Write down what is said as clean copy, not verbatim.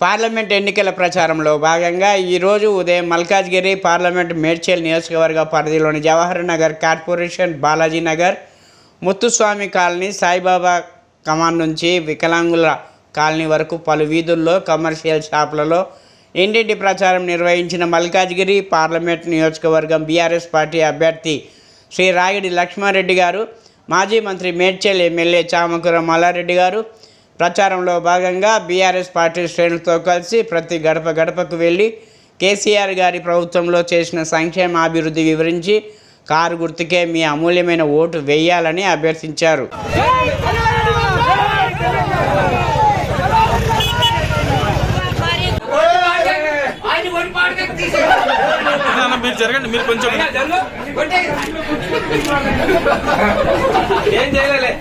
Parliament ఎన్నికల ప్రచారంలో భాగంగా ఈరోజు ఉదయం మల్కాజ్గిరి పార్లమెంట్ మేడ్చల్ నియోజకవర్గ పరిధిలోని జవహర్ నగర్ కార్పొరేషన్, బాలాజీ నగర్, ముత్తుస్వామి కాలనీ, సాయిబాబా కమాన్ నుంచి వికలాంగుల కాలనీ వరకు పలు వీధుల్లో, కమర్షియల్ షాపులలో ఇంటింటి ప్రచారం నిర్వహించిన మల్కాజ్గిరి పార్లమెంట్ నియోజకవర్గం బీఆర్ఎస్ పార్టీ అభ్యర్థి శ్రీ రాగిడి లక్ష్మారెడ్డి గారు, మాజీ మంత్రి మేడ్చల్ ఎమ్మెల్యే చామకూర మల్లారెడ్డి గారు ప్రచారంలో భాగంగా బీఆర్ఎస్ పార్టీ శ్రేణులతో కలిసి ప్రతి గడప గడపకు వెళ్ళి కేసీఆర్ గారి ప్రభుత్వంలో చేసిన సంక్షేమ అభివృద్ధి వివరించి కారు గుర్తుకే మీ అమూల్యమైన ఓటు వేయాలని అభ్యర్థించారు. మీరు జరగండి, మీరు కొంచెం ఏం చేయలే.